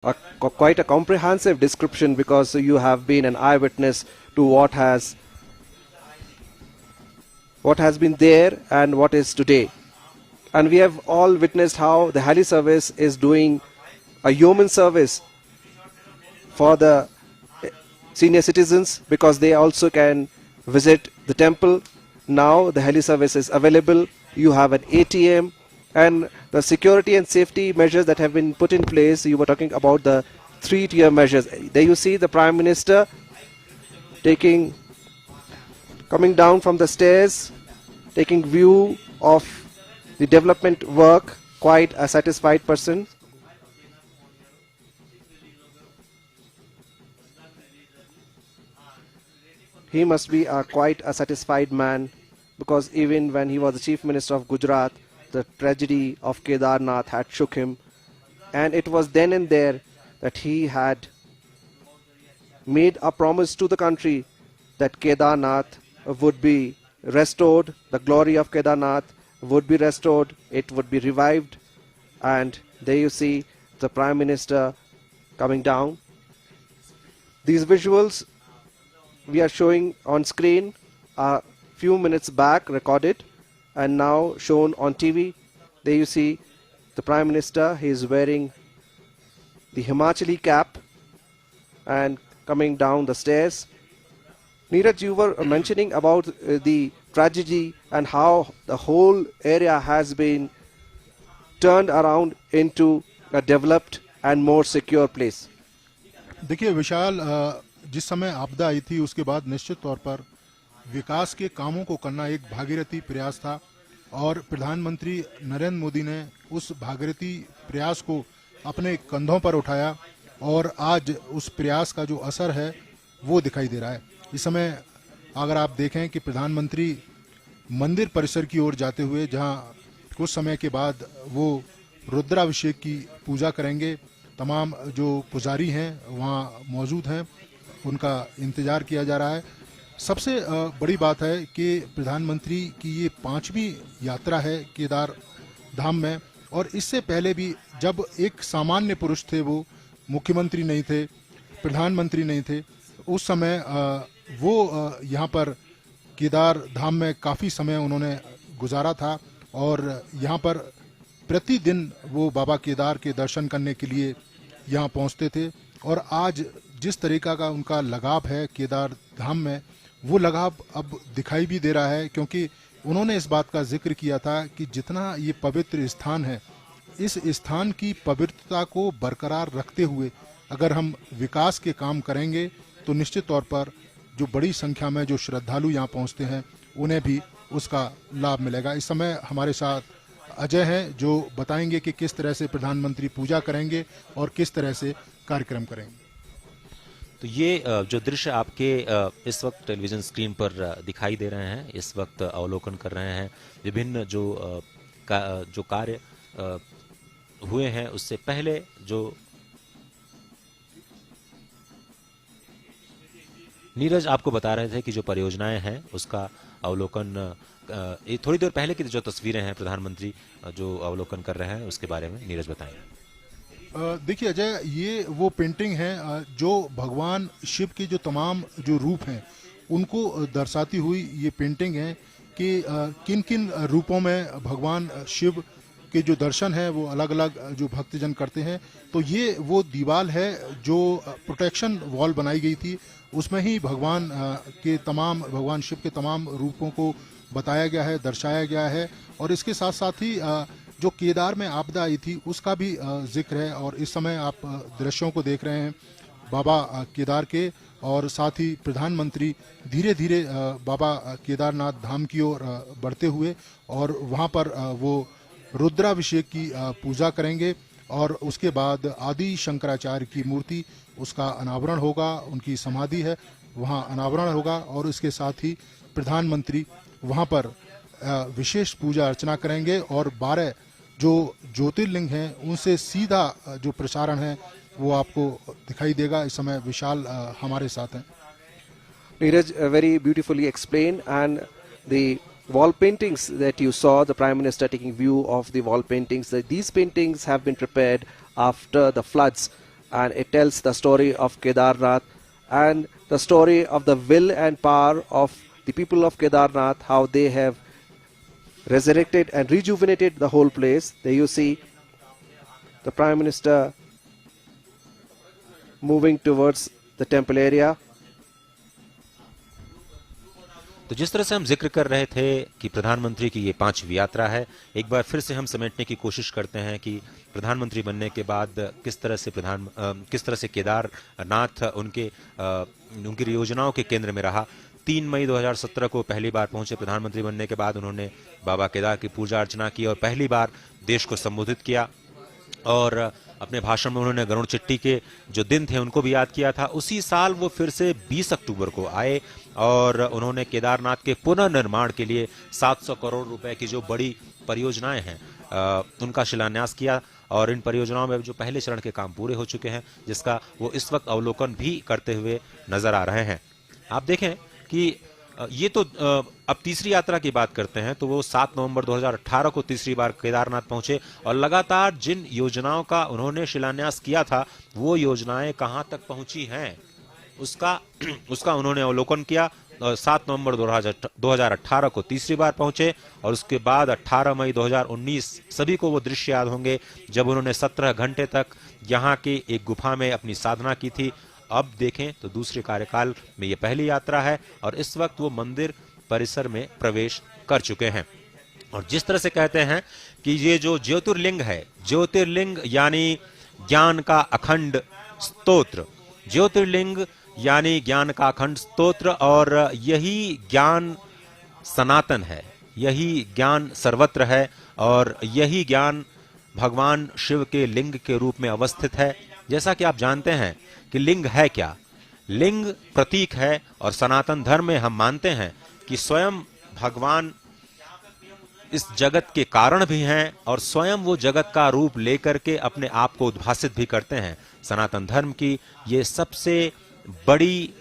quite a comprehensive description, because you have been an eyewitness to what has been there and what is today. And we have all witnessed how the heli service is doing a human service for the senior citizens, because they also can visit the temple. Now the heli service is available. You have an ATM, and the security and safety measures that have been put in place. You were talking about the 3-tier measures. There you see the Prime Minister coming down from the stairs, taking view of the development work. Quite a satisfied person. He must be quite a satisfied man, because even when he was the Chief Minister of Gujarat, the tragedy of Kedarnath had shook him, and it was then and there that he had made a promise to the country that Kedarnath would be restored, the glory of Kedarnath would be restored, it would be revived. And there you see the Prime Minister coming down. These visuals we are showing on screen a few minutes back recorded and now shown on TV. There you see the Prime Minister. He is wearing the Himachali cap and coming down the stairs. Neeraj, you were mentioning about the tragedy and how the whole area has been turned around into a developed and more secure place. देखिए विशाल, जिस समय आपदा आई थी उसके बाद निश्चित तौर पर विकास के कामों को करना एक भागीरथी प्रयास था और प्रधानमंत्री नरेंद्र मोदी ने उस भागीरथी प्रयास को अपने कंधों पर उठाया और आज उस प्रयास का जो असर है वो दिखाई दे रहा है। इस समय अगर आप देखें कि प्रधानमंत्री मंदिर परिसर की ओर जाते हुए, जहां कुछ समय के बाद वो रुद्राभिषेक की पूजा करेंगे, तमाम जो पुजारी हैं वहां मौजूद हैं, उनका इंतजार किया जा रहा है। सबसे बड़ी बात है कि प्रधानमंत्री की ये 5वीं यात्रा है केदार धाम में, और इससे पहले भी जब एक सामान्य पुरुष थे, वो मुख्यमंत्री नहीं थे, प्रधानमंत्री नहीं थे, उस समय वो यहाँ पर केदार धाम में काफ़ी समय उन्होंने गुजारा था और यहाँ पर प्रतिदिन वो बाबा केदार के दर्शन करने के लिए यहाँ पहुँचते थे। और आज जिस तरीका का उनका लगाव है केदार धाम में, वो लगाव अब दिखाई भी दे रहा है, क्योंकि उन्होंने इस बात का जिक्र किया था कि जितना ये पवित्र स्थान है, इस स्थान की पवित्रता को बरकरार रखते हुए अगर हम विकास के काम करेंगे तो निश्चित तौर पर जो बड़ी संख्या में जो श्रद्धालु यहाँ पहुँचते हैं उन्हें भी उसका लाभ मिलेगा। इस समय हमारे साथ अजय हैं जो बताएंगे कि किस तरह से प्रधानमंत्री पूजा करेंगे और किस तरह से कार्यक्रम करेंगे। तो ये जो दृश्य आपके इस वक्त टेलीविजन स्क्रीन पर दिखाई दे रहे हैं, इस वक्त अवलोकन कर रहे हैं विभिन्न जो कार्य हुए हैं। उससे पहले जो नीरज आपको बता रहे थे कि जो परियोजनाएं हैं उसका अवलोकन, थोड़ी देर पहले की जो तस्वीरें हैं प्रधानमंत्री जो अवलोकन कर रहे हैं उसके बारे में नीरज बताएं। देखिए अजय, ये वो पेंटिंग है जो भगवान शिव के जो तमाम जो रूप हैं उनको दर्शाती हुई ये पेंटिंग है कि किन किन रूपों में भगवान शिव के जो दर्शन है वो अलग अलग जो भक्तजन करते हैं। तो ये वो दीवार है जो प्रोटेक्शन वॉल बनाई गई थी, उसमें ही भगवान शिव के तमाम रूपों को बताया गया है, दर्शाया गया है। और इसके साथ साथ ही जो केदार में आपदा आई थी उसका भी जिक्र है। और इस समय आप दृश्यों को देख रहे हैं बाबा केदार के, और साथ ही प्रधानमंत्री धीरे धीरे बाबा केदारनाथ धाम की ओर बढ़ते हुए और वहाँ पर वो रुद्राभिषेक की पूजा करेंगे और उसके बाद आदि शंकराचार्य की मूर्ति, उसका अनावरण होगा, उनकी समाधि है वहाँ अनावरण होगा। और इसके साथ ही प्रधानमंत्री वहाँ पर विशेष पूजा अर्चना करेंगे और 12 जो ज्योतिर्लिंग हैं उनसे सीधा जो प्रसारण है वो आपको दिखाई देगा। इस समय विशाल हमारे साथ हैं। Neeraj very beautifully explained, and the wall paintings that you saw, the Prime Minister taking view of the wall paintings, these paintings have been prepared after the floods and it tells the story of Kedarnath and the story of the will and power of the people of Kedarnath, how they have resurrected and rejuvenated the whole place. There you see the Prime Minister moving towards the temple area. तो जिस तरह से हम जिक्र कर रहे थे कि प्रधानमंत्री की ये 5वीं यात्रा है, एक बार फिर से हम समेटने की कोशिश करते हैं कि प्रधानमंत्री बनने के बाद किस तरह से केदारनाथ उनकी योजनाओं के केंद्र में रहा। 3 मई 2017 को पहली बार पहुंचे प्रधानमंत्री बनने के बाद उन्होंने बाबा केदार की पूजा अर्चना की और पहली बार देश को संबोधित किया और अपने भाषण में उन्होंने गरुड़ चिट्ठी के जो दिन थे उनको भी याद किया था। उसी साल वो फिर से 20 अक्टूबर को आए और उन्होंने केदारनाथ के पुनर्निर्माण के लिए 700 करोड़ रुपए की जो बड़ी परियोजनाएं हैं उनका शिलान्यास किया और इन परियोजनाओं में जो पहले चरण के काम पूरे हो चुके हैं, जिसका वो इस वक्त अवलोकन भी करते हुए नजर आ रहे हैं। आप देखें कि ये तो अब तीसरी यात्रा की बात करते हैं तो वो 7 नवंबर 2018 को तीसरी बार केदारनाथ पहुंचे और लगातार जिन योजनाओं का उन्होंने शिलान्यास किया था वो योजनाएं कहां तक पहुंची हैं उसका उन्होंने अवलोकन किया। 7 नवंबर 2018 को तीसरी बार पहुंचे और उसके बाद 18 मई 2019 सभी को वो दृश्य याद होंगे जब उन्होंने 17 घंटे तक यहाँ की एक गुफा में अपनी साधना की थी। अब देखें तो दूसरे कार्यकाल में ये पहली यात्रा है और इस वक्त वो मंदिर परिसर में प्रवेश कर चुके हैं। और जिस तरह से कहते हैं कि ये जो ज्योतिर्लिंग है, ज्योतिर्लिंग यानी ज्ञान का अखंड स्तोत्र, ज्योतिर्लिंग यानी ज्ञान का अखंड स्तोत्र और यही ज्ञान सनातन है, यही ज्ञान सर्वत्र है और यही ज्ञान भगवान शिव के लिंग के रूप में अवस्थित है। जैसा कि आप जानते हैं कि लिंग है क्या, लिंग प्रतीक है और सनातन धर्म में हम मानते हैं कि स्वयं भगवान इस जगत के कारण भी हैं और स्वयं वो जगत का रूप लेकर के अपने आप को उद्भासित भी करते हैं। सनातन धर्म की ये सबसे बड़ी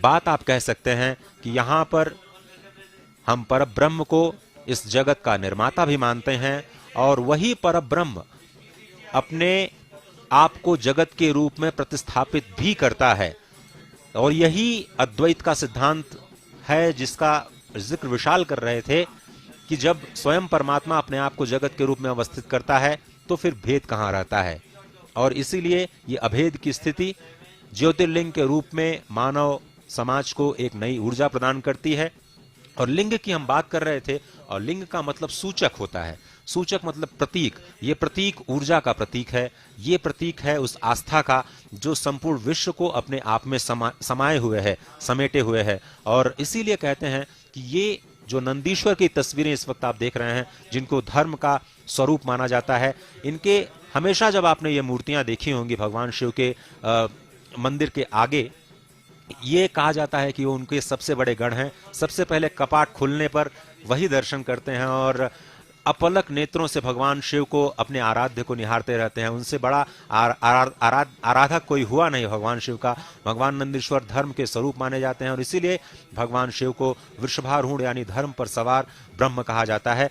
बात आप कह सकते हैं कि यहाँ पर हम परब्रह्म को इस जगत का निर्माता भी मानते हैं और वही परब्रह्म अपने आप को जगत के रूप में प्रतिस्थापित भी करता है और यही अद्वैत का सिद्धांत है जिसका जिक्र विशाल कर रहे थे कि जब स्वयं परमात्मा अपने आप को जगत के रूप में अवस्थित करता है तो फिर भेद कहाँ रहता है। और इसीलिए ये अभेद की स्थिति ज्योतिर्लिंग के रूप में मानव समाज को एक नई ऊर्जा प्रदान करती है। और लिंग की हम बात कर रहे थे और लिंग का मतलब सूचक होता है, सूचक मतलब प्रतीक। ये प्रतीक ऊर्जा का प्रतीक है, ये प्रतीक है उस आस्था का जो संपूर्ण विश्व को अपने आप में समाये हुए है, समेटे हुए है। और इसीलिए कहते हैं कि ये जो नंदीश्वर की तस्वीरें इस वक्त आप देख रहे हैं जिनको धर्म का स्वरूप माना जाता है, इनके हमेशा जब आपने ये मूर्तियां देखी होंगी भगवान शिव के मंदिर के आगे, ये कहा जाता है कि वो उनके सबसे बड़े गण हैं। सबसे पहले कपाट खुलने पर वही दर्शन करते हैं और अपलक नेत्रों से भगवान शिव को अपने आराध्य को निहारते रहते हैं। उनसे बड़ा आराधक कोई हुआ नहीं भगवान शिव का। भगवान नंदीश्वर धर्म के स्वरूप माने जाते हैं और इसीलिए भगवान शिव को वृषभारूढ़ यानी धर्म पर सवार ब्रह्म कहा जाता है।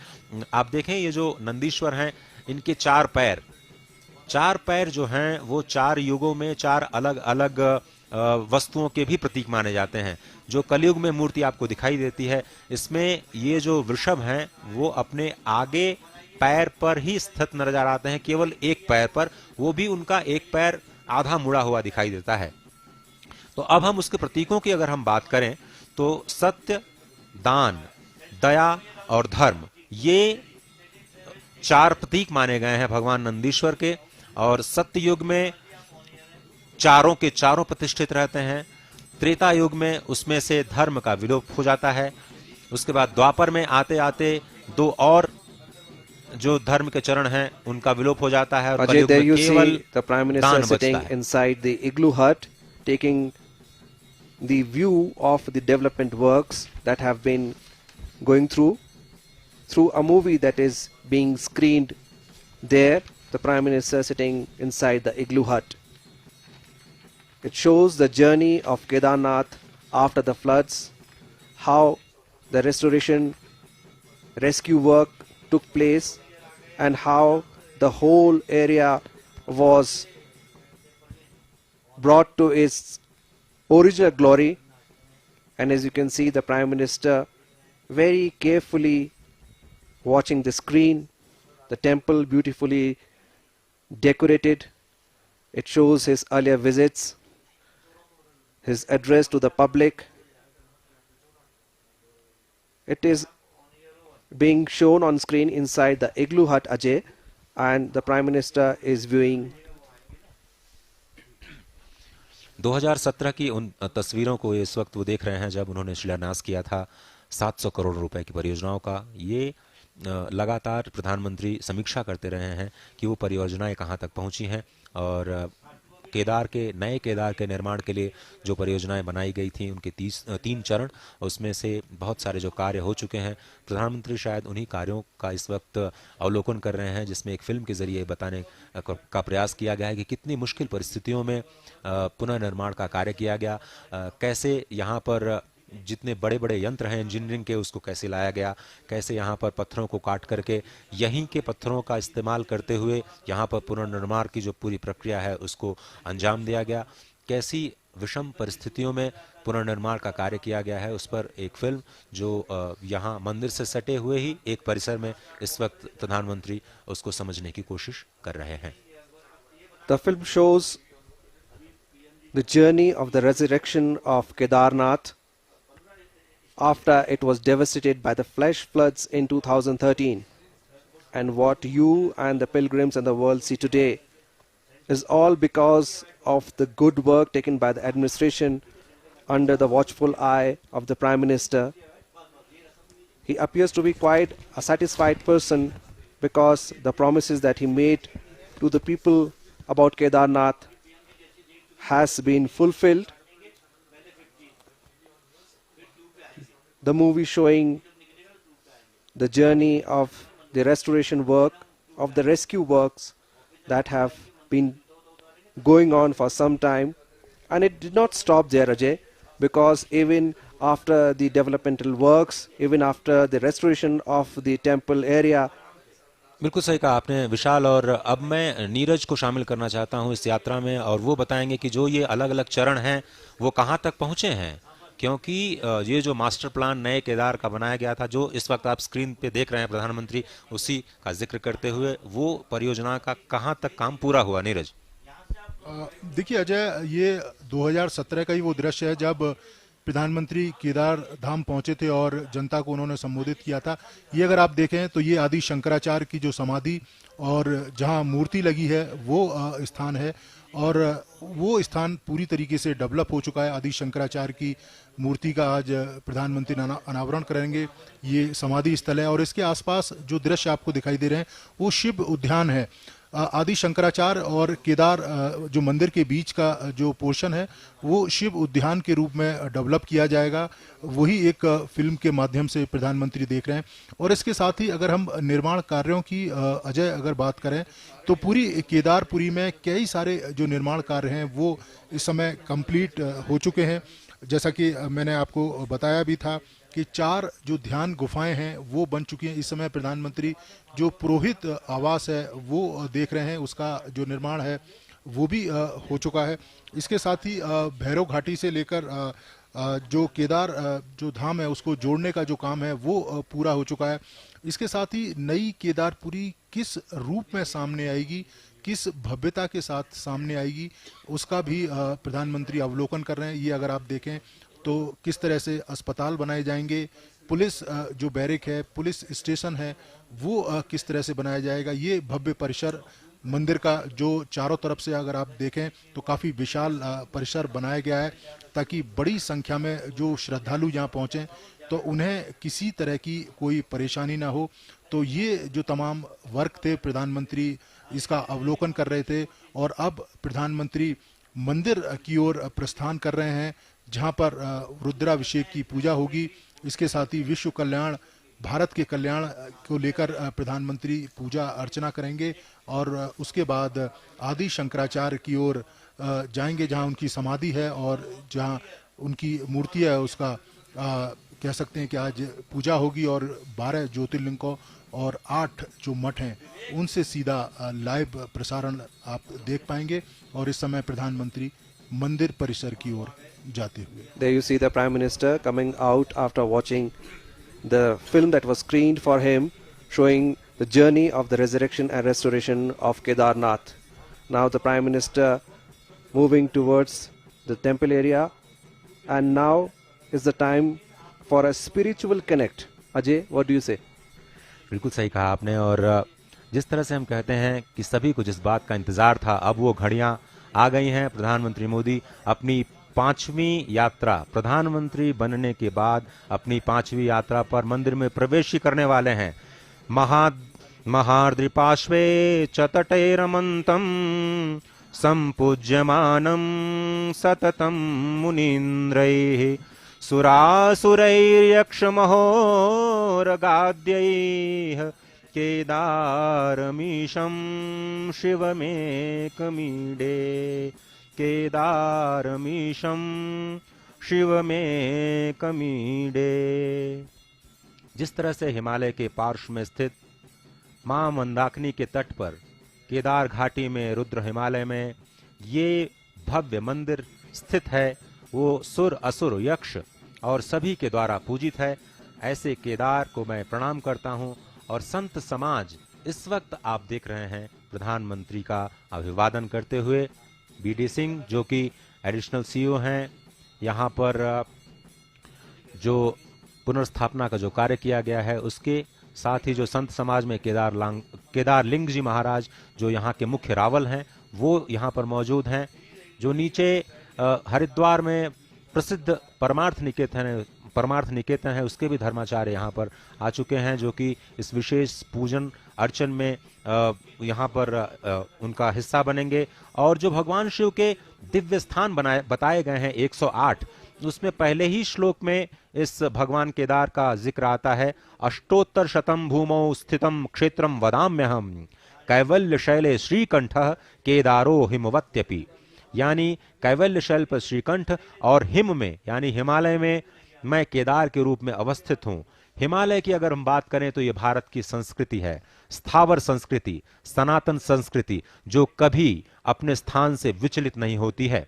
आप देखें ये जो नंदीश्वर हैं इनके 4 पैर जो हैं वो 4 युगों में 4 अलग अलग वस्तुओं के भी प्रतीक माने जाते हैं। जो कलयुग में मूर्ति आपको दिखाई देती है इसमें ये जो वृषभ हैं वो अपने आगे पैर पर ही स्थित नजर आते हैं, केवल एक पैर पर, वो भी उनका एक पैर आधा मुड़ा हुआ दिखाई देता है। तो अब हम उसके प्रतीकों की अगर हम बात करें तो सत्य, दान, दया और धर्म, ये 4 प्रतीक माने गए हैं भगवान नंदीश्वर के। और सत्य युग में चारों के चारों प्रतिष्ठित रहते हैं। त्रेता युग में उसमें से धर्म का विलोप हो जाता है। उसके बाद द्वापर में आते आते 2 और जो धर्म के चरण हैं उनका विलोप हो जाता है और कलयुग में केवल the Prime Minister sitting inside the igloo hut taking the view of the development works that have been going through a movie that is being screened there. The Prime Minister sitting inside the igloo hut. It shows the journey of Kedarnath after the floods, how the restoration rescue work took place and how the whole area was brought to its original glory. And as you can see, the Prime Minister very carefully watching the screen, the temple beautifully decorated. It shows his earlier visits, his address to the public. It is being shown on screen inside the Igloo Hut Ajay, and the Prime Minister is viewing. 2017 की उन तस्वीरों को इस वक्त वो देख रहे हैं जब उन्होंने शिलान्यास किया था 700 करोड़ रुपए की परियोजनाओं का। ये लगातार प्रधानमंत्री समीक्षा करते रहे हैं कि वो परियोजनाएं कहां तक पहुंची हैं और नए केदार के निर्माण के लिए जो परियोजनाएं बनाई गई थी उनके 3 चरण, उसमें से बहुत सारे जो कार्य हो चुके हैं। प्रधानमंत्री शायद उन्हीं कार्यों का इस वक्त अवलोकन कर रहे हैं, जिसमें एक फिल्म के जरिए बताने का प्रयास किया गया है कि कितनी मुश्किल परिस्थितियों में पुनर्निर्माण का कार्य किया गया, कैसे यहाँ पर जितने बड़े बड़े यंत्र हैं इंजीनियरिंग के उसको कैसे लाया गया, कैसे यहाँ पर पत्थरों को काट करके यहीं के पत्थरों का इस्तेमाल करते हुए यहाँ पर पुनर्निर्माण की जो पूरी प्रक्रिया है उसको अंजाम दिया गया, कैसी विषम परिस्थितियों में पुनर्निर्माण का कार्य किया गया है, उस पर एक फिल्म जो यहाँ मंदिर से सटे हुए ही एक परिसर में इस वक्त प्रधानमंत्री उसको समझने की कोशिश कर रहे हैं। The film shows the journey of the resurrection of Kedarnath after it was devastated by the flash floods in 2013, and what you and the pilgrims and the world see today is all because of the good work taken by the administration under the watchful eye of the Prime Minister. He appears to be quite a satisfied person because the promises that he made to the people about Kedarnath has been fulfilled. The movie showing the journey of the restoration work, of the rescue works that have been going on for some time, and it did not stop there, Ajay, because even after the developmental works, even after the restoration of the temple area, बिल्कुल सही कहा आपने विशाल। और अब मैं नीरज को शामिल करना चाहता हूं इस यात्रा में, और वो बताएंगे कि जो ये अलग अलग चरण हैं वो कहां तक पहुंचे हैं, क्योंकि ये जो मास्टर प्लान नए केदार का बनाया गया था जो इस वक्त आप स्क्रीन पे देख रहे हैं प्रधानमंत्री उसी का जिक्र करते हुए, वो परियोजना का कहां तक काम पूरा हुआ। नीरज देखिए अजय, ये 2017 का ही वो दृश्य है जब प्रधानमंत्री केदार धाम पहुंचे थे और जनता को उन्होंने संबोधित किया था। ये अगर आप देखें तो ये आदि शंकराचार्य की जो समाधि और जहां मूर्ति लगी है वो स्थान है, और वो स्थान पूरी तरीके से डेवलप हो चुका है। आदि शंकराचार्य की मूर्ति का आज प्रधानमंत्री अनावरण करेंगे। ये समाधि स्थल है और इसके आसपास जो दृश्य आपको दिखाई दे रहे हैं वो शिव उद्यान है। आदि शंकराचार्य और केदार जो मंदिर के बीच का जो पोर्शन है वो शिव उद्यान के रूप में डेवलप किया जाएगा। वही एक फिल्म के माध्यम से प्रधानमंत्री देख रहे हैं। और इसके साथ ही अगर हम निर्माण कार्यों की अजय अगर बात करें तो पूरी केदारपुरी में कई सारे जो निर्माण कार्य हैं वो इस समय कंप्लीट हो चुके हैं। जैसा कि मैंने आपको बताया भी था कि 4 जो ध्यान गुफाएं हैं वो बन चुकी हैं। इस समय प्रधानमंत्री जो पुरोहित आवास है वो देख रहे हैं, उसका जो निर्माण है वो भी हो चुका है। इसके साथ ही भैरव घाटी से लेकर जो केदार जो धाम है उसको जोड़ने का जो काम है वो पूरा हो चुका है। इसके साथ ही नई केदारपुरी किस रूप में सामने आएगी, किस भव्यता के साथ सामने आएगी, उसका भी प्रधानमंत्री अवलोकन कर रहे हैं। ये अगर आप देखें तो किस तरह से अस्पताल बनाए जाएंगे, पुलिस जो बैरिक है, पुलिस स्टेशन है वो किस तरह से बनाया जाएगा। ये भव्य परिसर मंदिर का जो चारों तरफ से अगर आप देखें तो काफ़ी विशाल परिसर बनाया गया है ताकि बड़ी संख्या में जो श्रद्धालु यहाँ पहुँचें तो उन्हें किसी तरह की कोई परेशानी ना हो। तो ये जो तमाम वर्क थे प्रधानमंत्री इसका अवलोकन कर रहे थे और अब प्रधानमंत्री मंदिर की ओर प्रस्थान कर रहे हैं जहां पर रुद्राभिषेक की पूजा होगी। इसके साथ ही विश्व कल्याण, भारत के कल्याण को लेकर प्रधानमंत्री पूजा अर्चना करेंगे और उसके बाद आदि शंकराचार्य की ओर जाएंगे जहां उनकी समाधि है और जहां उनकी मूर्ति है उसका कह सकते हैं कि आज पूजा होगी और 12 ज्योतिर्लिंगों और 8 जो मठ हैं उनसे सीधा लाइव प्रसारण आप देख पाएंगे। और इस समय प्रधानमंत्री मंदिर परिसर की ओर जाते हुए। There you see the Prime Minister coming out after watching the film that was screened for him, showing the journey of the resurrection and restoration of Kedarnath. Now the Prime Minister moving towards the temple area, and now is the time for a spiritual connect. Ajay, what do you say? बिल्कुल सही कहा आपने। और जिस तरह से हम कहते हैं कि सभी को जिस बात का इंतजार था, अब वो घड़ियां आ गई हैं। प्रधानमंत्री मोदी अपनी 5वीं यात्रा, प्रधानमंत्री बनने के बाद अपनी 5वीं यात्रा पर मंदिर में प्रवेश करने वाले हैं। महार्द्रिपार्श्वे च तटे रमन्तं सम्पूज्यमानं सततं मुनीन्द्रैः सुरासुरैर्यक्षमहोरगाद्यैः केदारमीशं शिवमेकमीडे। केदारमीशं शिवमेकमीडे। जिस तरह से हिमालय के पार्श्व में स्थित मां मंदाकिनी के तट पर केदार घाटी में, रुद्र हिमालय में ये भव्य मंदिर स्थित है, वो सुर असुर यक्ष और सभी के द्वारा पूजित है। ऐसे केदार को मैं प्रणाम करता हूं। और संत समाज इस वक्त आप देख रहे हैं प्रधानमंत्री का अभिवादन करते हुए। बीडी सिंह जो कि एडिशनल सीईओ हैं, यहाँ पर जो पुनर्स्थापना का जो कार्य किया गया है उसके साथ ही जो संत समाज में केदार लिंग जी महाराज जो यहाँ के मुख्य रावल हैं वो यहाँ पर मौजूद हैं। जो नीचे हरिद्वार में प्रसिद्ध परमार्थ निकेतन है उसके भी धर्माचार्य यहाँ पर आ चुके हैं, जो कि इस विशेष पूजन अर्चन में यहाँ पर उनका हिस्सा बनेंगे। और जो भगवान शिव के दिव्य स्थान बताए गए हैं 108, उसमें पहले ही श्लोक में इस भगवान केदार का जिक्र आता है। अष्टोत्तर शतम भूमौ स्थितम क्षेत्रम वदाम्यहम कैवल्य शैले श्रीकंठः केदारो हिमवत्यपि। यानी कैवल्य शैल पर श्रीकंठ और हिम में यानी हिमालय में मैं केदार के रूप में अवस्थित हूं। हिमालय की अगर हम बात करें तो ये भारत की संस्कृति है, स्थावर संस्कृति, सनातन संस्कृति, जो कभी अपने स्थान से विचलित नहीं होती है।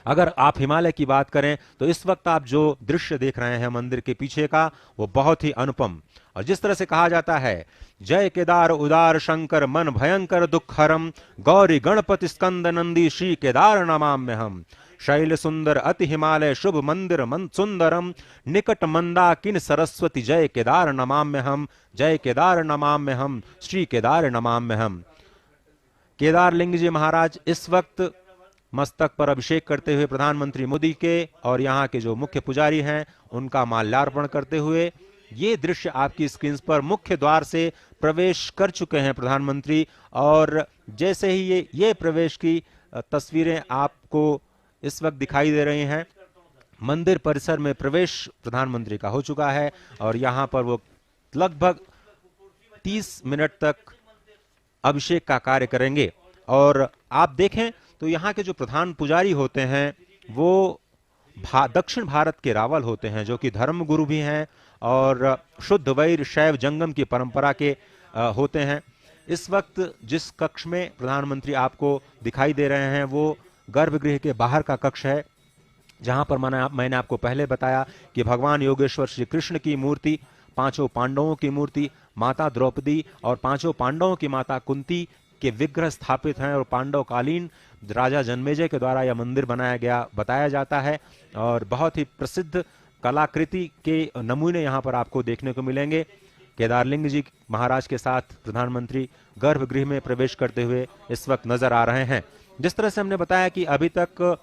अगर आप हिमालय की बात करें तो इस वक्त आप जो दृश्य देख रहे हैं मंदिर के पीछे का, वो बहुत ही अनुपम। और जिस तरह से कहा जाता है, जय केदार उदार शंकर मन भयंकर दुखहरम गौरी गणपति स्कंद नंदी श्री केदार नमाम्यहम। शैल सुंदर अति हिमालय शुभ मंदिर मन सुंदरम निकट मंदाकिन सरस्वती जय केदार नमाम्यहम। जय केदार नमाम्यहम श्री केदार नमाम्यहम। केदार लिंग जी महाराज इस वक्त मस्तक पर अभिषेक करते हुए प्रधानमंत्री मोदी के और यहाँ के जो मुख्य पुजारी हैं उनका माल्यार्पण करते हुए, ये दृश्य आपकी स्क्रीन पर मुख्य द्वार से प्रवेश कर चुके हैं प्रधानमंत्री। और जैसे ही ये प्रवेश की तस्वीरें आपको इस वक्त दिखाई दे रही हैं, मंदिर परिसर में प्रवेश प्रधानमंत्री का हो चुका है और यहाँ पर वो लगभग 30 मिनट तक अभिषेक का कार्य करेंगे। और आप देखें तो यहाँ के जो प्रधान पुजारी होते हैं वो दक्षिण भारत के रावल होते हैं, जो कि धर्म गुरु भी हैं और शुद्ध वैर शैव जंगम की परंपरा के होते हैं। इस वक्त जिस कक्ष में प्रधानमंत्री आपको दिखाई दे रहे हैं वो गर्भगृह के बाहर का कक्ष है, जहां पर मैंने आपको पहले बताया कि भगवान योगेश्वर श्री कृष्ण की मूर्ति, 5 पांडवों की मूर्ति, माता द्रौपदी और 5 पांडवों की माता कुंती के विग्रह स्थापित हैं। और पांडवकालीन राजा जन्मेजय के द्वारा यह मंदिर बनाया गया बताया जाता है। और बहुत ही प्रसिद्ध कलाकृति के नमूने यहाँ पर आपको देखने को मिलेंगे। केदारलिंग जी महाराज के साथ प्रधानमंत्री गर्भगृह में प्रवेश करते हुए इस वक्त नजर आ रहे हैं। जिस तरह से हमने बताया कि अभी तक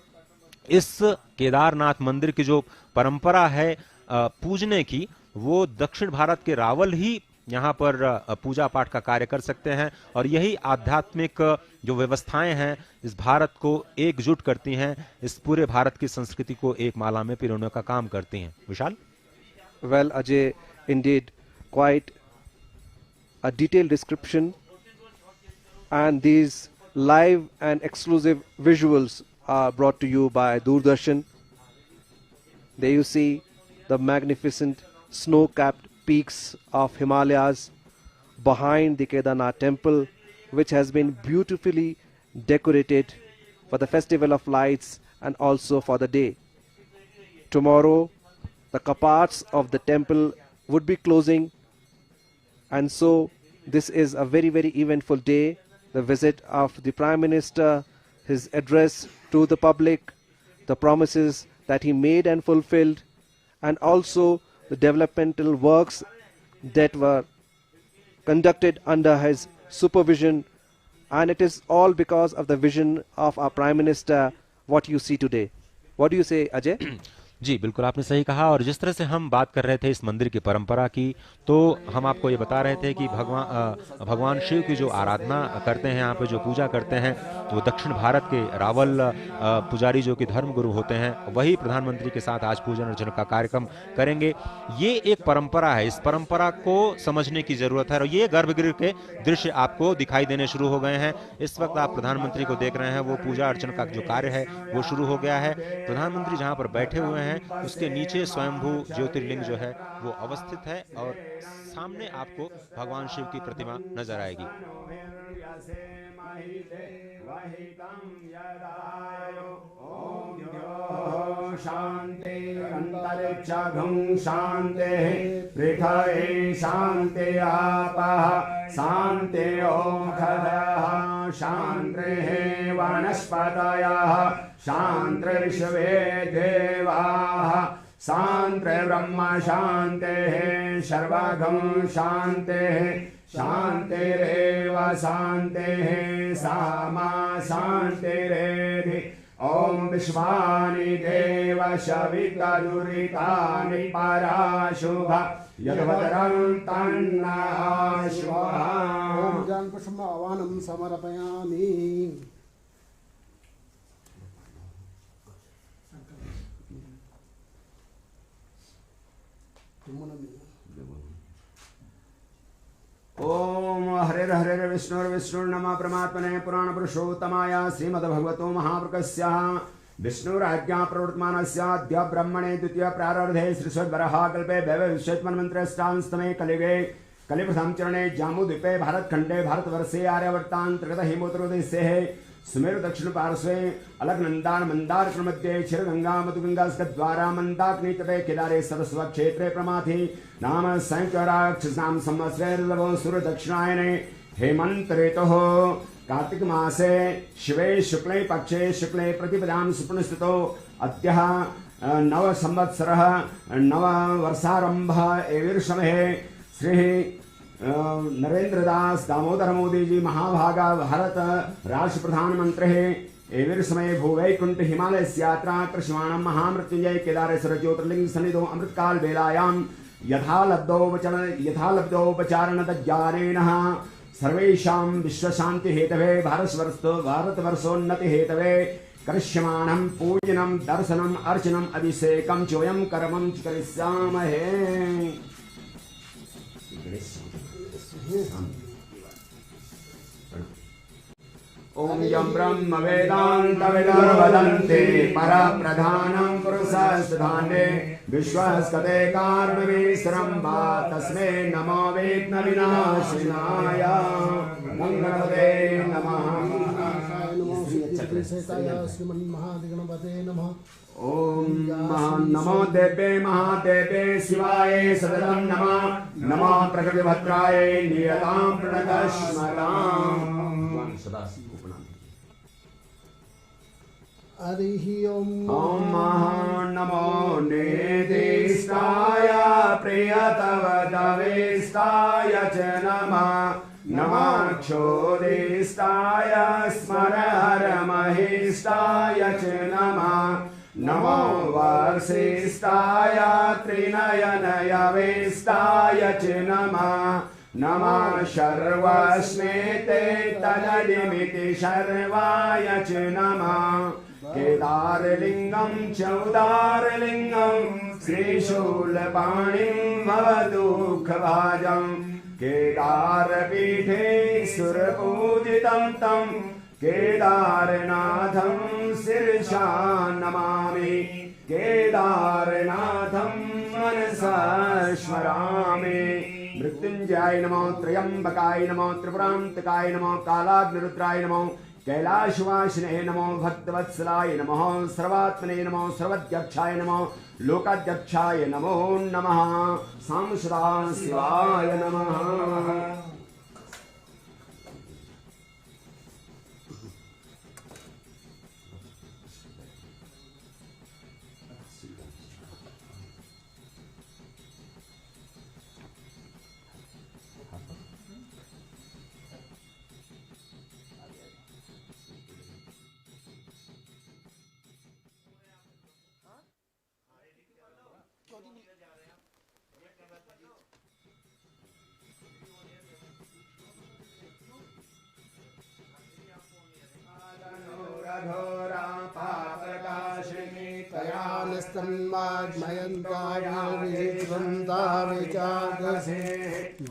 इस केदारनाथ मंदिर की जो परंपरा है पूजने की, वो दक्षिण भारत के रावल ही यहाँ पर पूजा पाठ का कार्य कर सकते हैं। और यही आध्यात्मिक जो व्यवस्थाएं हैं इस भारत को एकजुट करती हैं, इस पूरे भारत की संस्कृति को एक माला में पिरोने का काम करती हैं। विशाल? Well, Ajay, indeed, quite a detailed description, and these live and exclusive visuals are brought to you by Doordarshan. There you see the magnificent snow-capped peaks of Himalayas behind the Kedarnath temple, which has been beautifully decorated for the festival of lights and also for the day. Tomorrow, the kapats of the temple would be closing, and so this is a very, very eventful day. The visit of the Prime Minister, his address to the public, the promises that he made and fulfilled, and also the developmental works that were conducted under his supervision. And it is all because of the vision of our Prime Minister, what you see today. What do you say, Ajay? जी बिल्कुल आपने सही कहा। और जिस तरह से हम बात कर रहे थे इस मंदिर की परंपरा की, तो हम आपको ये बता रहे थे कि भगवान शिव की जो आराधना करते हैं, यहाँ पे जो पूजा करते हैं, तो दक्षिण भारत के रावल पुजारी जो कि धर्मगुरु होते हैं, वही प्रधानमंत्री के साथ आज पूजन अर्चन का कार्यक्रम करेंगे। ये एक परंपरा है, इस परंपरा को समझने की जरूरत है। और ये गर्भगृह के दृश्य आपको दिखाई देने शुरू हो गए हैं। इस वक्त आप प्रधानमंत्री को देख रहे हैं, वो पूजा अर्चन का जो कार्य है वो शुरू हो गया है। प्रधानमंत्री जहाँ पर बैठे हुए हैं उसके नीचे स्वयंभू ज्योतिर्लिंग जो है वो अवस्थित है, और सामने आपको भगवान शिव की प्रतिमा नजर आएगी। शांति अंतरिक्षं शांति पृथ्वी शांति आपः शांति ओषधयः शान्तिः वनस्पतयः शान्तिर्विश्वे देवाः शान्तिर्ब्रह्म शान्तिः सर्वगं शान्तिः शान्तिरेव शान्तिः सामा शान्तिरेधि ॐ विश्वानि देव सविता दुरितानि पराशुभ यद्वदरं तन्नः स्वाहा। ॐ जानपुष्पम् आवाहनं समर्पयामि। ओम हरे हरे विष्णुर्विष्णुर् नमः परमात्मने पुराण पुरुषोत्तमाय श्रीमद्भगवतो महापुरुषस्य विष्णुराज्ञा प्रवर्तमानस्य अद्य ब्रह्मणे द्वितीय प्रारब्धे श्रीश्वरवराह कल्पे वैभव विश्वमन्त्रष्टांस्तमे कलियुगे कलिप्रथम चरणे जाम्बूद्वीपे भारतखण्डे भारतवर्षे आर्यावर्तान्तर्गत हिमोत्तरदेशे सुमेरु दक्षिण पार्श्वे अलकनंदान मंदार मध्ये क्षीरगंगा मधुगंगा द्वारा मंदाग्नि तटे केदारे सरस्व क्षेत्रे प्रमाथि नाम संकराक्ष नाम संवत्सरे सूर्य दक्षिणायने हेमंत ऋतुः कार्तिक मासे शिवे शुक्ले पक्षे शुक्ले प्रतिपदां सुपुनस्थितो अद्यः नव संवत्सरः नव वर्षारंभ एविर्षमहे श्री नरेंद्र दास दामोदर मोदी जी महाभागा भारत राष्ट्र प्रधानमंत्री एविर समय भूवैकुंठ हिमालय यात्रा कृष्णाणम महामृत्युंजय केदारेश्वर ज्योतिर्लिंग सन्निधो अमृतकाल वेलायां यथालब्धोपचारण ज्ञानेन सर्वेषां विश्वशांति हेतवे भारतवर्षोन्नति हेतवे करिष्यमाणं पूजनं दर्शनम् अर्चनम् अभिषेकं चोयं कर्मं करिष्यामहे। ओम यं ब्रह्म वेदांत विदुर्वदन्ति परप्रधानं पुरुषस्धाने विश्वस्कते कार्मवीश्वरं वा तस्मै नमो वेद्न विनाशिनाय मंगलते नमः। श्रीमन्महाधिगणपते नमः। ओम नमो देवे महादेवे शिवाय सदतं नमः। नमो प्रकृतिभद्राय नियतां प्रणतस्मराम्। हरिः ओम नमो निदिष्टाय प्रियतवदवेष्टाय च नमः। नमः क्षोदिष्टाय स्मरहरमहिष्टाय च नमः। नमो वर्षिष्ठाय त्रिनयनयवेष्टाय च नमः। नमः शर्वस्मेते तददिमिति शर्वाय च नमः। केदारलिंगं च उदारलिंगं श्रीशूलपाणिं भवदुःखभाजं केदारपीठे सुरपूजितं तं केदारनाथं शिरसा नमामि। केदारनाथं मनसा स्मरामि। मृत्युंजयाय नमो त्र्यंबकाय नमो त्रिपुरांतकाय नमो कालाग्निरुद्राय नमो कैलाशवासिने नमो भक्तवत्सलाय नमः सर्वात्मने नमो सर्वध्यक्षाय नमो लोकाध्यक्षाय नमो नमः साम सदा शिवाय नमः।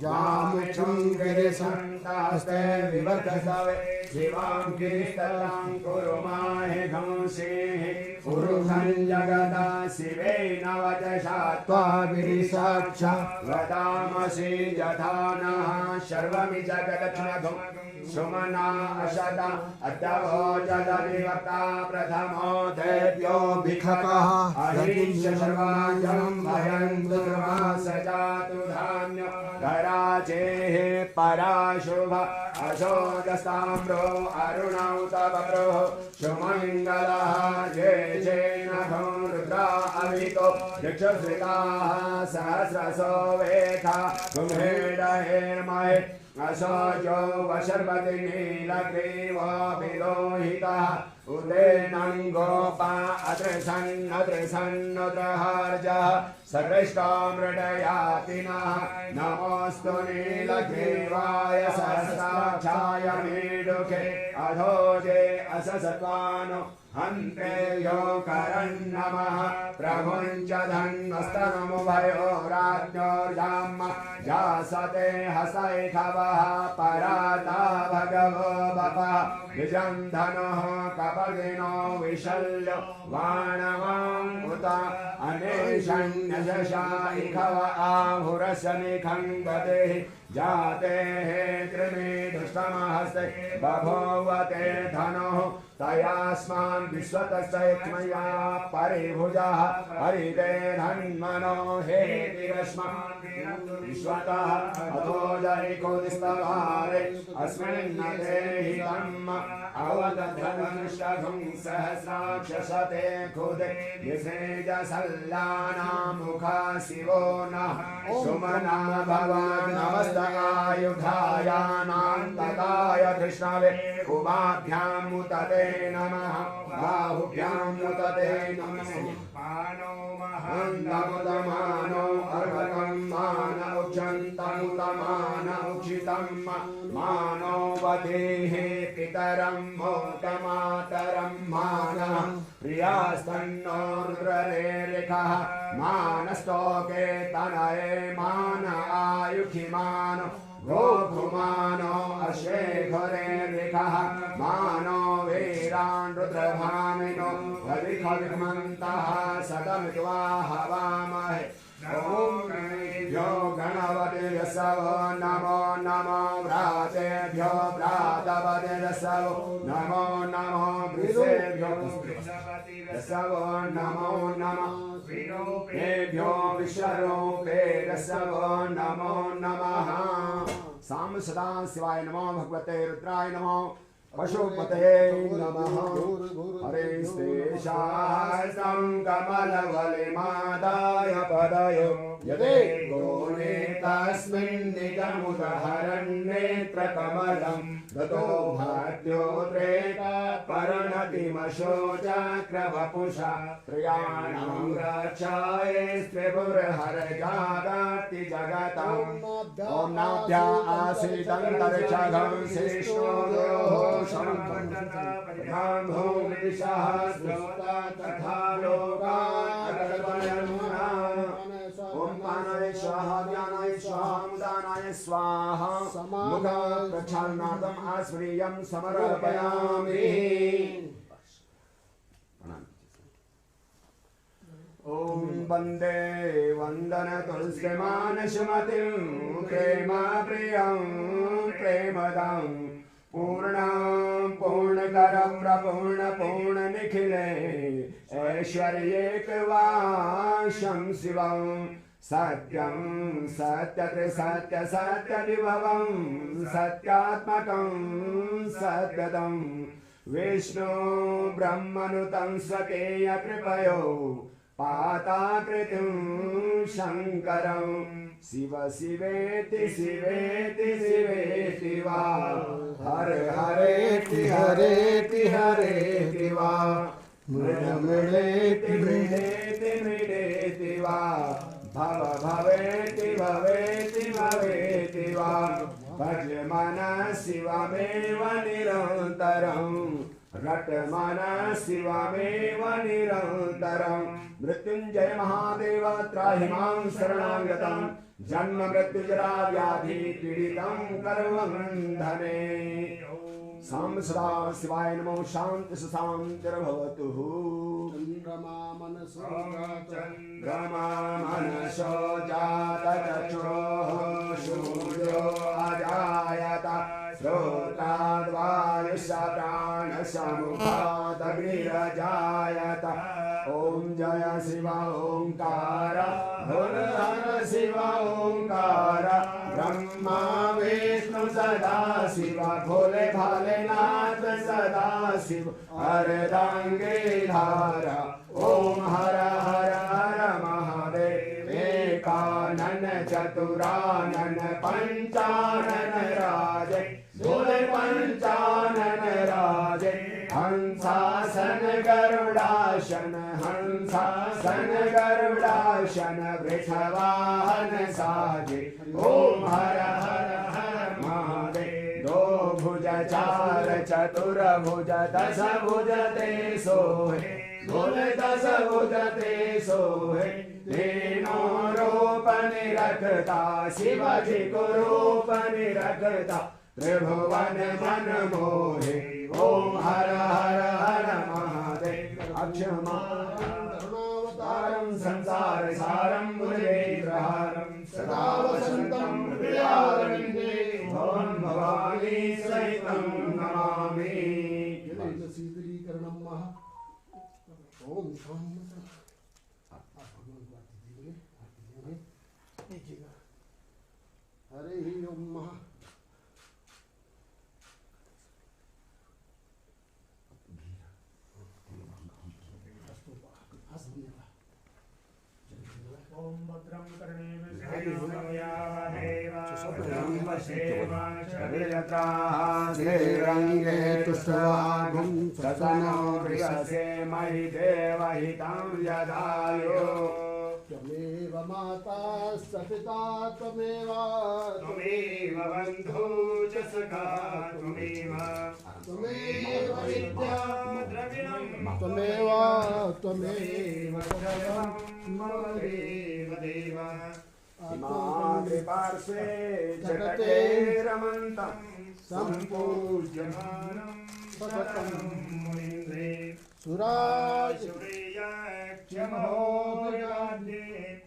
जामुक्षं गिरिशन्तास्ते विवर्धसवे शिवां गिरिस्तरां कुरु माहि धंसेः पुरुषं जगदा शिवेन वचसा त्वा गिरिसाक्षा वदामसि यथा नः सर्वमि जगदक्षणघं सुमना अशदा अद्यवो जलनिवर्ता प्रथमो देव्यो भिखकः अहिंस सर्वाजं भयं दुर्मा सजातु धान्य धराचेः पराशुभ अशोकस्ताम्रो अरुणौ तवप्रो सुमङ्गलः ये जेनघं रुद्रा अभितो दिक्षुश्रिताः सहस्रसो वेथा कुम्भेडहेर्महे असोजो वशर्वति नीलग्रीवो विलोहितः उदेनं गोपा अदृशन्नदृहर्जः सर्वेष्टो मृडयातिनः नमोऽस्तु नीलग्रीवाय सहस्राक्षाय मीडुखे अधोजे अससत्वानो हन्ते यो करन्नमः प्रभुञ्च धन्वस्तनमुभयो राज्ञोर्जाम जासते हसैखवः पराता भगवो बपः द्विजं धनुः कपदिनो विशल्यो वाणवाङ्कुत अनेशन्यशशा इखव आहुरशनिखं गतिः जातेः कृमि दुष्टमहस्ते बभूवते धनुः तयास्मान् विश्वतश्चैत्मया परिभुजः हरिते धन्मनो हेतिरस्मान् विश्वतः अथो जैकोदिस्तवारे अस्मिन् देहितम् अवदधनुष्टभुं सहस्राक्षसते खुदे निषेजसल्लानामुखा शिवो नः सुमना भवान् नमस्तकायुधायानान्तकाय कृष्णवे उभाभ्यां मुतते नमः बाहुभ्यां मुतते नमः नमुदमानो अर्भकं मान उक्षन्तमुदमान उक्षितं मानो वदेः पितरं मोटमातरं मानः प्रियास्तन्नो रुद्ररेरिखः मानस्तोके तनये मान आयुखिमानो गोभुमानो अशेखरेरिखः मानो वीरान् रुद्रभामिनो हविखविमन्तः सदमित्वा हवामहे ॐ यो गणपति यसवो नमो नमो व्रातेभ्यो व्रातपति यसवो नमो नमो वृषेभ्यो यसवो नमो नमः विरूपेभ्यो विश्वरूपे यसवो नमो नमः साम सदा शिवाय नमो भगवते रुद्राय नमो पशुपते नमः हरिस्तेषास्तं कमलवलिमादाय पदयो यदे गोने तस्मिन् निजमुदहरन्नेत्रकमलं ततो भात्योद्रेका परिणतिमशोचक्रवपुषा त्रयाणां रक्षाय स्त्रिपुरहरजागाति जगतम् ॐ नाभ्या आसीदन्तरिक्षगं शिष्णोः शङ्खं भूमिशहस्रोता तथा लोकाकल्पयन्मुना ॐ प्राणाय स्वाहा ज्ञानाय स्वाहा मुदानाय स्वाहा मुखं प्रक्षालनार्थम् आस्मरीयं समर्पयामि। ॐ वन्दे वन्दनतुल्यमानसुमतिं प्रेमप्रियं प्रेमदां पूर्णां पूर्ण शङ्करं प्रपूर्ण निखिले ऐश्वर्येकवाशं शिवं सत्यं सत्यविभवं सत्यात्मकं सत्यदं विष्णु ब्रह्मनुतं स्वकीय कृपयो पाताकृतिं शङ्करं शिव शिवेति शिवेति शिवेति वा हर हरेति हरेति हरेति वा मृड मृडेति मृडेति मृडेति वा भव भवेति भवेति भवेति वा भजमनः शिवमेव निरन्तरम् रटमनः शिवमेव निरन्तरम् मृत्युञ्जय महादेव त्राहि मां शरणागतं जन्म मृत्युजरा व्याधि पीडितं कर्मबन्धने सां सदा शिवाय नमो शान्ति सुशान्तिर्भवतु चन्द्रमा मनसो जातचक्षुः सूर्यो अजायत श्रोत्राद्वायुष प्राणसमुखादग्निरजायत ॐ जय शिव ओंकार हर हर शिव ओंकार ब्रह्मा विष्णु सदा शिव भोले भालेनाथ सदा शिव अर्धांगिधारा ओम हर हर हर महादेव एकानन चतुरानन पंचानन राजे भोले पंचानन राजे हंसासन गरुडासन हंसासन गरुडासन वृषवाहन साजे ओम हर हर हर महादेव दो भुज चार चतुर भुज दश भुज ते सोहे भोले दश भुज ते सोहे तीनों रूप निरखता शिवजी को रूप निरखता त्रिभुवन मन मोहे ओम हर हर हर महादेव अक्षमावतारं संसार सारं मुनेत्रहारं सदा वसन्तं हृदयारविन्दे भवं भवानी सहितं नमामि शीतलीकरणं महा ओम शम हरे ओम महा ओम भद्रं कर्णेभिर्यत्रांगे तुष्टवागुं सतनो प्रियसे महि देवहितं यदायो त्वमेव माता सपिता त्वमेव बन्धु च सखा त्वमेव विद्या त्वमेव त्वमेव मम देव देव पार्श्वे जगते रमन्तं सम्पूज्यमानं सततं मुनीन्द्रे सुराज सुरेयाक्षमहोदयाद्ये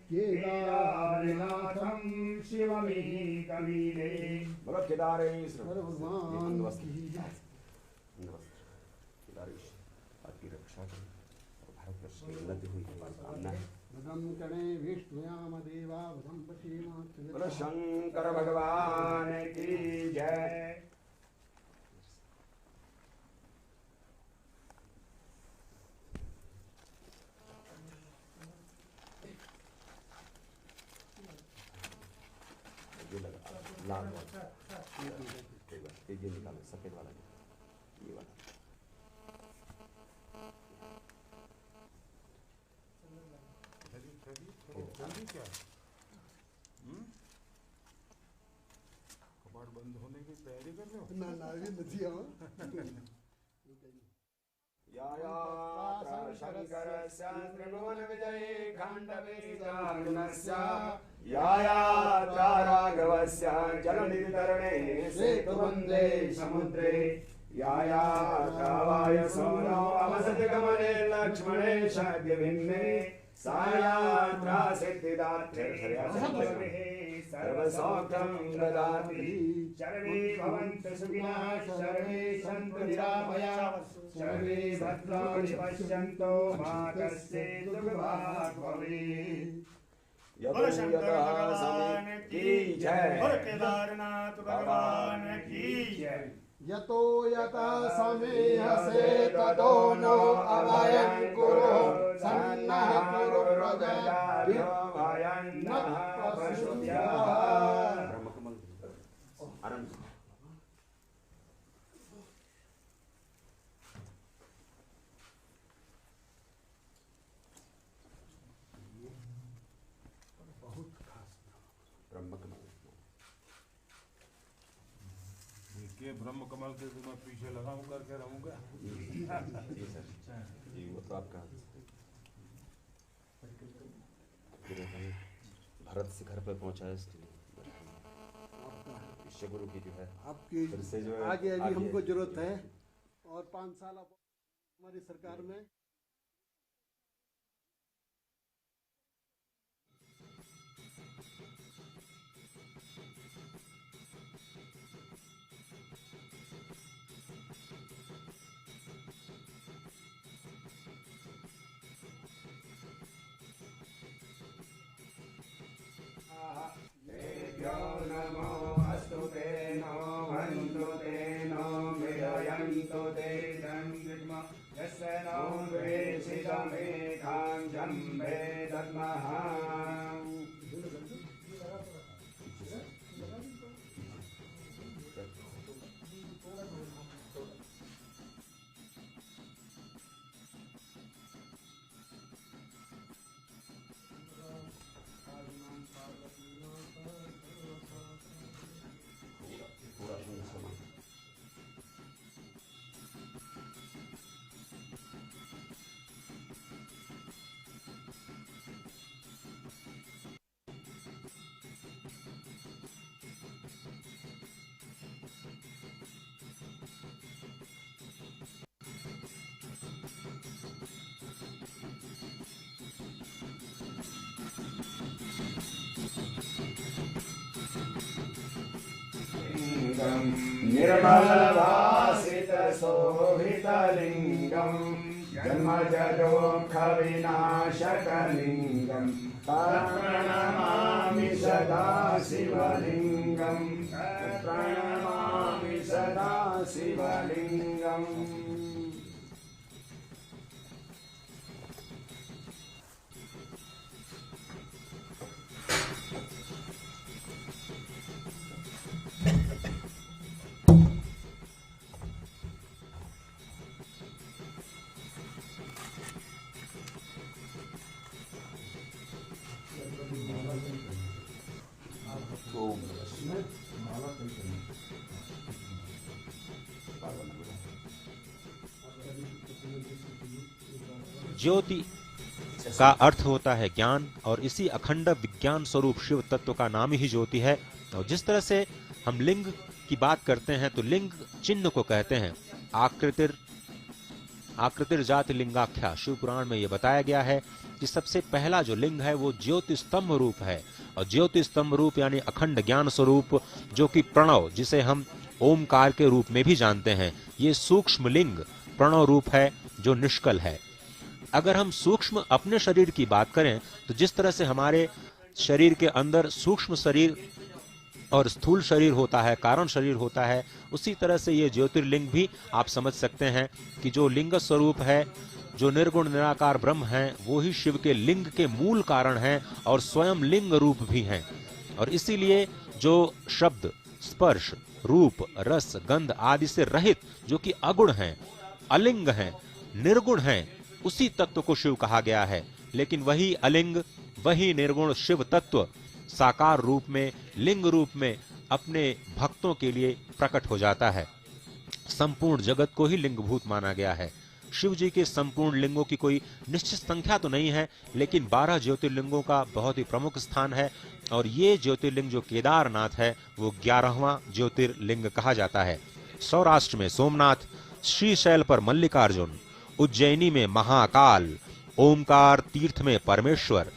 केदारनाथं शिवमेकवीरे बोलो केदारेश भगवान की केदारेश आपकी रक्षा करें और भारतवर्ष की उन्नति हुई कामना है भद्रं कर्णे विष्णुयाम देवा भद्रं पश्येम बोलो शंकर भगवान की जय लाल वाला ये निकालो सफेद वाला ये वाला कबाड़ बंद होने की तैयारी कर रहे हो ना अभी नहीं आओ शंकरस्य त्रिभुवन विजये खण्डवीर्यार्जुनस्य यायात्रा राघवस्य जलनिधितरणे सेतुबन्धे समुद्रे यायात्रा वायुसूनो अवसति गमने लक्ष्मणे शाद्यभिन्ने सायात्रा सिद्धिदात्रे सर्वसौख्यं ददाति सर्वे भवन्तु सुखिनः सर्वे सन्तु निरामयाः सर्वे भद्राणि पश्यन्तु मा कश्चित् दुःखभाग् भवेत्। बोलो शंकर भगवान की जय। बोलो केदारनाथ भगवान की जय। यतो यथा समेहसे ततो नो अभयं कुरु सन्नः कुरु प्रजाभ्यो भयन्नः पशुभ्यः। के ब्रह्म कमल के तो मैं पीछे लगा हूं करके रहूंगा। वो तो आपका भारत से घर पर पहुंचा है इसलिए गुरु की जो है आपकी फिर से जो है आगे अभी हमको जरूरत है और 5 साल हमारी सरकार में नमो अस्तु ते नो भन्तु ते नो मृडयन्तु ते जन्म यस्य नो प्रेषितमेकां जम्बे दद्मः। निर्मलभासित शोभितलिङ्गं जन्मजदुःखविनाशकलिङ्गं प्रणमामि सदा शिवलिङ्गं प्रणमामि सदा शिवलिङ्गम्। ज्योति का अर्थ होता है ज्ञान और इसी अखंड विज्ञान स्वरूप शिव तत्व का नाम ही ज्योति है। और जिस तरह से हम लिंग की बात करते हैं तो लिंग चिन्ह को कहते हैं आकृतिर जाति लिंगाख्या। शिव पुराण में यह बताया गया है कि सबसे पहला जो लिंग है वो ज्योति स्तंभ रूप है। और ज्योति स्तंभ रूप यानी अखंड ज्ञान स्वरूप जो कि प्रणव जिसे हम ओमकार के रूप में भी जानते हैं, ये सूक्ष्म लिंग प्रणव रूप है जो निष्कल है। अगर हम सूक्ष्म अपने शरीर की बात करें तो जिस तरह से हमारे शरीर के अंदर सूक्ष्म शरीर और स्थूल शरीर होता है, कारण शरीर होता है, उसी तरह से ये ज्योतिर्लिंग भी आप समझ सकते हैं कि जो लिंग स्वरूप है, जो निर्गुण निराकार ब्रह्म है, वो ही शिव के लिंग के मूल कारण हैं और स्वयं लिंग रूप भी हैं। और इसीलिए जो शब्द, स्पर्श, रूप, रस, गंध आदि से रहित जो कि अगुण हैं, अलिंग हैं, निर्गुण हैं, उसी तत्व को शिव कहा गया है। लेकिन वही अलिंग, वही निर्गुण शिव तत्व साकार रूप में, लिंग रूप में अपने भक्तों के लिए प्रकट हो जाता है। संपूर्ण जगत को ही लिंगभूत माना गया है। शिव जी के संपूर्ण लिंगों की कोई निश्चित संख्या तो नहीं है, लेकिन 12 ज्योतिर्लिंगों का बहुत ही प्रमुख स्थान है। और ये ज्योतिर्लिंग जो केदारनाथ है वो 11वां ज्योतिर्लिंग कहा जाता है। सौराष्ट्र में सोमनाथ, श्रीशैल पर मल्लिकार्जुन, उज्जैनी में महाकाल, ओमकार तीर्थ में परमेश्वर,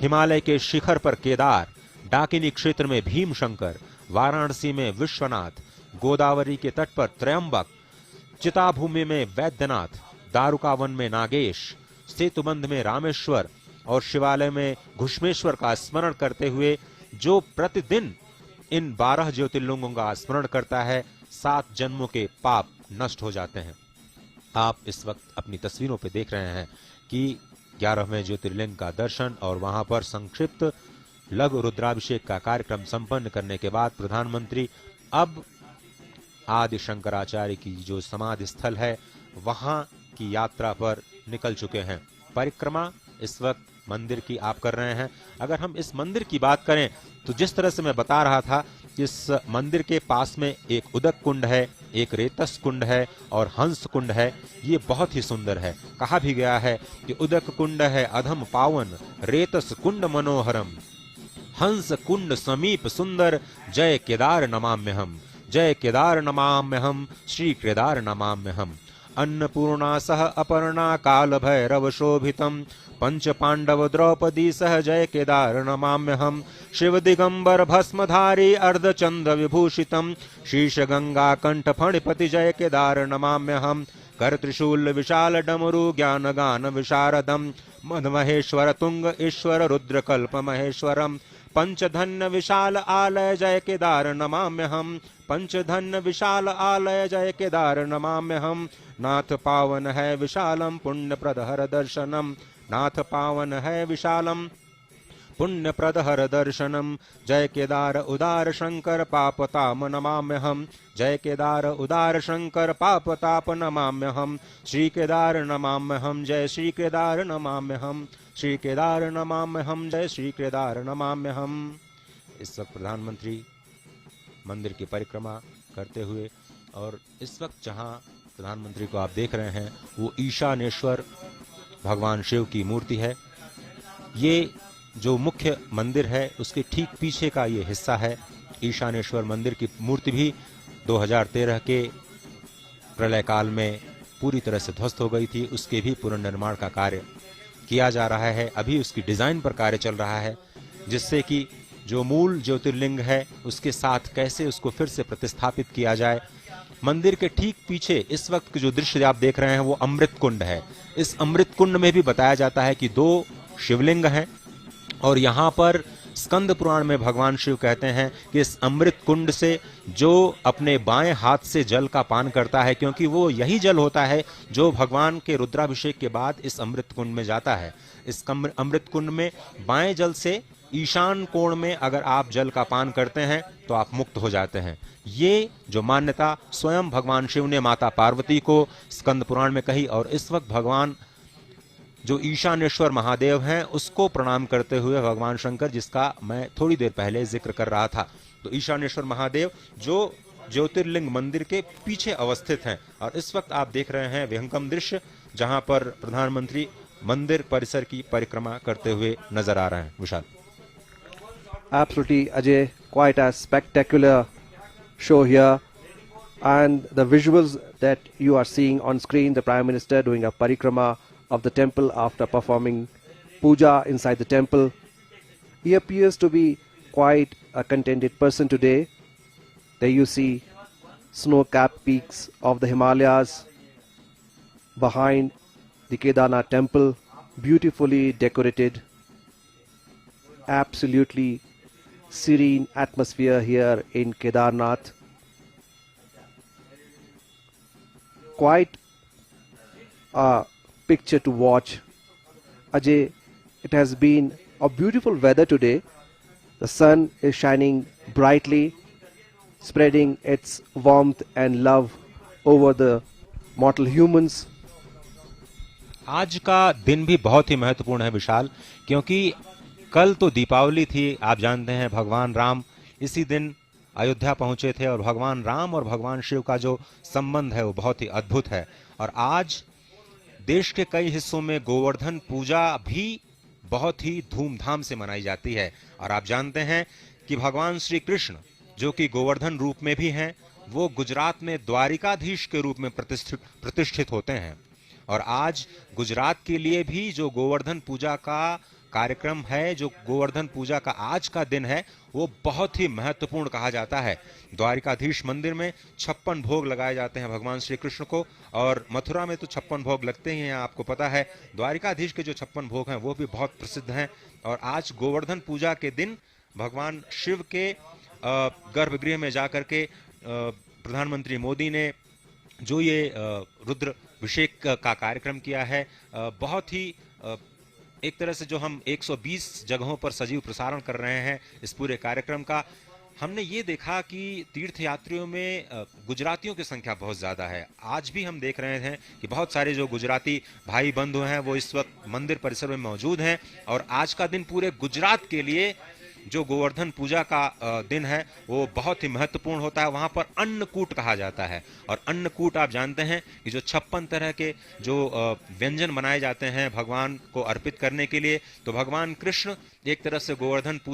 हिमालय के शिखर पर केदार, डाकिनी क्षेत्र में भीम शंकर, वाराणसी में विश्वनाथ, गोदावरी के तट पर त्रयंबक, चिताभूमि में वैद्यनाथ, दारुकावन में नागेश, सेतुबंध में रामेश्वर और शिवालय में घुष्मेश्वर का स्मरण करते हुए जो प्रतिदिन इन 12 ज्योतिर्लिंगों का स्मरण करता है, 7 जन्मों के पाप नष्ट हो जाते हैं। आप इस वक्त अपनी तस्वीरों पे देख रहे हैं कि 11वें ज्योतिर्लिंग का दर्शन और वहां पर संक्षिप्त लघु रुद्राभिषेक का कार्यक्रम संपन्न करने के बाद प्रधानमंत्री अब आदि शंकराचार्य की जो समाधि स्थल है वहां की यात्रा पर निकल चुके हैं। परिक्रमा इस वक्त मंदिर की आप कर रहे हैं। अगर हम इस मंदिर की बात करें तो जिस तरह से मैं बता रहा था, इस मंदिर के पास में एक उदक कुंड है, एक रेतस कुंड है और हंस कुंड है। ये बहुत ही सुंदर है। कहा भी गया है कि उदक कुंड है अधम पावन, रेतस कुंड मनोहरम, हंस कुंड समीप सुंदर, जय केदार नमाम्यहम, जय केदार नमाम्यहम, श्री केदार नमाम्यहम। अन्नपूर्णा सह अपर्णा काल भैरव शोभितम, पंच पांडव द्रौपदी सह जय केदार नमाम्यहम। शिव दिगंबर भस्मधारी अर्धचंद्र विभूषितम, शीश गंगा कंठ फणिपति जय केदार नमाम्यहम। कर त्रिशूल विशाल डमरु ज्ञान गान विशारदम, मद महेश्वर तुंग ईश्वर रुद्र कल्प महेश्वरम। पंचधन्य विशाल आलय जय केदार नमाम्यहम, पंचधन्य विशाल आलय जय केदार नमाम्यहम। नाथ पावन है विशालम पुण्य प्रदहर दर्शनम, नाथ पावन है विशालम पुण्य प्रदहर दर्शनम। जय केदार उदार शंकर पापताप नमाम्यहम, जय केदार उदार शंकर पापताप नमाम्यहम। श्री केदार नमाम्यहम, जय श्री केदार नमाम्यहम, श्री केदार नमाम्यहम, जय श्री केदार नमाम्यहम। इस वक्त प्रधानमंत्री मंदिर की परिक्रमा करते हुए, और इस वक्त जहां प्रधानमंत्री को आप देख रहे हैं वो ईशानेश्वर भगवान शिव की मूर्ति है। ये जो मुख्य मंदिर है उसके ठीक पीछे का ये हिस्सा है। ईशानेश्वर मंदिर की मूर्ति भी 2013 के प्रलय काल में पूरी तरह से ध्वस्त हो गई थी। उसके भी पुनर्निर्माण का कार्य किया जा रहा है। अभी उसकी डिजाइन पर कार्य चल रहा है, जिससे कि जो मूल ज्योतिर्लिंग है उसके साथ कैसे उसको फिर से प्रतिस्थापित किया जाए। मंदिर के ठीक पीछे इस वक्त जो दृश्य आप देख रहे हैं वो अमृत कुंड है। इस अमृत कुंड में भी बताया जाता है कि 2 शिवलिंग हैं और यहाँ पर स्कंद पुराण में भगवान शिव कहते हैं कि इस अमृत कुंड से जो अपने बाएं हाथ से जल का पान करता है, क्योंकि वो यही जल होता है जो भगवान के रुद्राभिषेक के बाद इस अमृत कुंड में जाता है। इस अमृत कुंड में बाएं जल से ईशान कोण में अगर आप जल का पान करते हैं तो आप मुक्त हो जाते हैं। ये जो मान्यता स्वयं भगवान शिव ने माता पार्वती को स्कंद पुराण में कही, और इस वक्त भगवान जो ईशानेश्वर महादेव हैं उसको प्रणाम करते हुए भगवान शंकर, जिसका मैं थोड़ी देर पहले जिक्र कर रहा था, तो ईशानेश्वर महादेव जो ज्योतिर्लिंग मंदिर के पीछे अवस्थित हैं। और इस वक्त आप देख रहे हैं विहंगम दृश्य जहां पर प्रधानमंत्री मंदिर परिसर की परिक्रमा करते हुए नजर आ रहे हैं। विशाल। Absolutely, Ajay, quite a spectacular show here, and the visuals that you are seeing on screen, the Prime Minister doing a parikrama of the temple after performing puja inside the temple. He appears to be quite a contented person today. There you see snow-capped peaks of the Himalayas behind the Kedarnath temple, beautifully decorated, absolutely serene atmosphere here in Kedarnath. Quite a picture to watch. Ajay, it has been a beautiful weather today. The sun is shining brightly, spreading its warmth and love over the mortal humans. आज का दिन भी बहुत ही महत्वपूर्ण है विशाल, क्योंकि कल तो दीपावली थी। आप जानते हैं भगवान राम इसी दिन अयोध्या पहुंचे थे, और भगवान राम और भगवान शिव का जो संबंध है वो बहुत ही अद्भुत है। और आज देश के कई हिस्सों में गोवर्धन पूजा भी बहुत ही धूमधाम से मनाई जाती है। और आप जानते हैं कि भगवान श्री कृष्ण जो कि गोवर्धन रूप में भी हैं, वो गुजरात में द्वारिकाधीश के रूप में प्रतिष्ठित होते हैं। और आज गुजरात के लिए भी जो गोवर्धन पूजा का कार्यक्रम है, जो गोवर्धन पूजा का आज का दिन है, वो बहुत ही महत्वपूर्ण कहा जाता है। द्वारिकाधीश मंदिर में 56 भोग लगाए जाते हैं भगवान श्री कृष्ण को, और मथुरा में तो 56 भोग लगते ही हैं, आपको पता है। द्वारिकाधीश के जो 56 भोग हैं वो भी बहुत प्रसिद्ध हैं। और आज गोवर्धन पूजा के दिन भगवान शिव के गर्भगृह में जाकर के प्रधानमंत्री मोदी ने जो ये रुद्र अभिषेक का कार्यक्रम किया है, बहुत ही एक तरह से जो हम 120 जगहों पर सजीव प्रसारण कर रहे हैं इस पूरे कार्यक्रम का, हमने ये देखा कि तीर्थयात्रियों में गुजरातियों की संख्या बहुत ज़्यादा है। आज भी हम देख रहे हैं कि बहुत सारे जो गुजराती भाई बंधु हैं वो इस वक्त मंदिर परिसर में मौजूद हैं। और आज का दिन पूरे गुजरात के लिए जो गोवर्धन पूजा का दिन है वो बहुत ही महत्वपूर्ण होता है। वहाँ पर अन्नकूट कहा जाता है, और अन्नकूट आप जानते हैं कि जो 56 तरह के जो व्यंजन बनाए जाते हैं भगवान को अर्पित करने के लिए, तो भगवान कृष्ण एक तरह से गोवर्धन पूजा